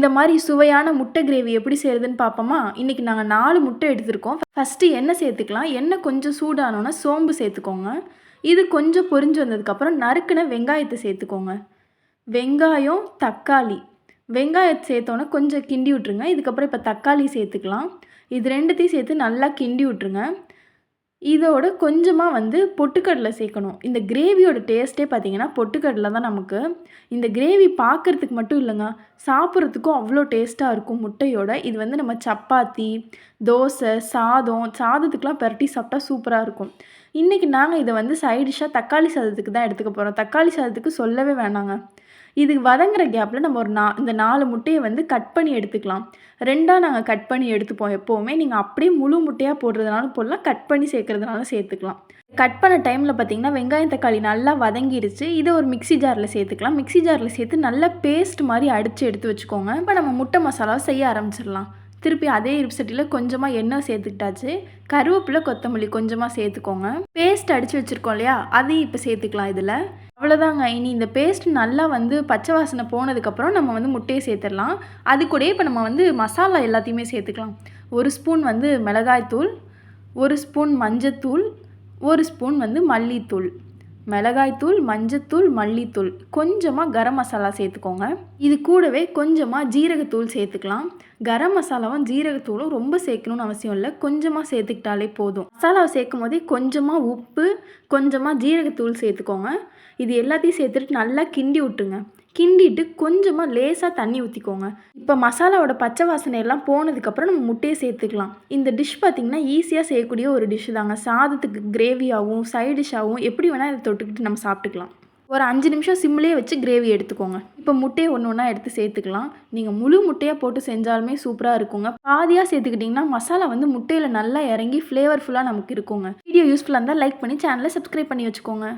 இந்த மாதிரி சுவையான முட்டை கிரேவி எப்படி செய்கிறதுன்னு பார்ப்போமா? இன்றைக்கி நாங்கள் 4 முட்டை எடுத்திருக்கோம். ஃபஸ்ட்டு எண்ணெய் சேர்த்துக்கலாம். எண்ணெய் கொஞ்சம் சூடானோன்னா சோம்பு சேர்த்துக்கோங்க. இது கொஞ்சம் பொரிஞ்சு வந்ததுக்கப்புறம் நறுக்கின வெங்காயத்தை சேர்த்துக்கோங்க. வெங்காயம், தக்காளி. வெங்காயத்தை சேர்த்தோன்னே கொஞ்சம் கிண்டி விட்ருங்க. இதுக்கப்புறம் இப்போ தக்காளி சேர்த்துக்கலாம். இது 2த்தையும் சேர்த்து நல்லா கிண்டி விட்ருங்க. இதோட கொஞ்சமாக பொட்டுக்கடலை சேர்க்கணும். இந்த கிரேவியோட டேஸ்ட்டே பார்த்தீங்கன்னா பொட்டுக்கடலை தான் நமக்கு. இந்த கிரேவி பார்க்குறதுக்கு மட்டும் இல்லைங்க, சாப்பிட்றதுக்கும் அவ்வளோ டேஸ்ட்டாக இருக்கும் முட்டையோட. இது நம்ம சப்பாத்தி, தோசை, சாதத்துக்கெலாம் பெரட்டி சாப்பிட்டா சூப்பராக இருக்கும். இன்றைக்கி நாங்கள் இதை சைட் டிஷ்ஷாக தக்காளி சாதத்துக்கு தான் எடுத்துக்க போகிறோம். தக்காளி சாதத்துக்கு சொல்லவே வேணாங்க. இது வதங்குற கேப்பில் நம்ம இந்த 4 முட்டையை கட் பண்ணி எடுத்துக்கலாம். 2ஆக நாங்கள் கட் பண்ணி எடுத்துப்போம் எப்போவுமே. நீங்கள் அப்படியே முழு முட்டையாக போடுறதுனாலும் போடலாம், கட் பண்ணி சேர்க்குறதுனாலும் சேர்த்துக்கலாம். கட் பண்ண டைமில் பார்த்தீங்கன்னா வெங்காயம் தக்காளி நல்லா வதங்கிடுச்சு. இதை ஒரு மிக்ஸி ஜாரில் சேர்த்துக்கலாம். மிக்ஸி ஜாரில் சேர்த்து நல்லா பேஸ்ட் மாதிரி அடித்து எடுத்து வச்சுக்கோங்க. இப்போ நம்ம முட்டை மசாலாவை செய்ய ஆரம்பிச்சிடலாம். திருப்பி அதே இருப்பு சட்டியில் கொஞ்சமாக எண்ணெய் சேர்த்துக்கிட்டாச்சு. கருவேப்பிலை, கொத்தமல்லி கொஞ்சமாக சேர்த்துக்கோங்க. பேஸ்ட் அடித்து வச்சுருக்கோம் இல்லையா, அதையும் இப்போ சேர்த்துக்கலாம். இதில் அவ்வளோதாங்க. இனி இந்த பேஸ்ட் நல்லா பச்சை வாசனை போனதுக்கப்புறம் நம்ம முட்டையை சேர்த்துடலாம். அது கூட இப்போ நம்ம மசாலா எல்லாத்தையுமே சேர்த்துக்கலாம். 1 ஸ்பூன் மிளகாய்த்தூள், 1 ஸ்பூன் மஞ்சத்தூள், 1 ஸ்பூன் மல்லித்தூள். மிளகாய்த்தூள், மஞ்சத்தூள், மல்லித்தூள், கொஞ்சமாக கரம் மசாலா சேர்த்துக்கோங்க. இது கூடவே கொஞ்சமாக ஜீரகத்தூள் சேர்த்துக்கலாம். கரம் மசாலாவும் ஜீரகத்தூளும் ரொம்ப சேர்க்கணும்னு அவசியம் இல்லை, கொஞ்சமாக சேர்த்துக்கிட்டாலே போதும். மசாலாவை சேர்க்கும் போதே கொஞ்சமாக உப்பு, கொஞ்சமாக ஜீரகத்தூள் சேர்த்துக்கோங்க. இது எல்லாத்தையும் சேர்த்துட்டு நல்லா கிண்டி விட்டுருங்க. கிண்டிட்டு கொஞ்சமாக லேசாக தண்ணி ஊற்றிக்கோங்க. இப்போ மசாலாவோட பச்சை வாசனை எல்லாம் போனதுக்கப்புறம் நம்ம முட்டையை சேர்த்துக்கலாம். இந்த டிஷ் பார்த்திங்கன்னா ஈஸியாக செய்யக்கூடிய ஒரு டிஷ்ஷு தாங்க. சாதத்துக்கு கிரேவியாகவும் சைட் டிஷ்ஷாகவும் எப்படி வேணால் இதை தொட்டுக்கிட்டு நம்ம சாப்பிட்டுக்கலாம். ஒரு 5 நிமிஷம் சிம்லேயே வச்சு கிரேவி எடுத்துக்கோங்க. இப்போ முட்டையை ஒன்று எடுத்து சேர்த்துக்கலாம். நீங்கள் முழு முட்டையாக போட்டு செஞ்சாலுமே சூப்பராக இருக்குங்க. பாதியாக சேர்த்துக்கிட்டிங்கன்னா மசாலா முட்டையில் நல்லா இறங்கி ஃப்ளேவர்ஃபுல்லாக நமக்கு இருக்குங்க. வீடியோ யூஸ்ஃபுல்லாக இருந்தால் லைக் பண்ணி சேனலை சப்ஸ்கிரைப் பண்ணி வச்சுக்கோங்க.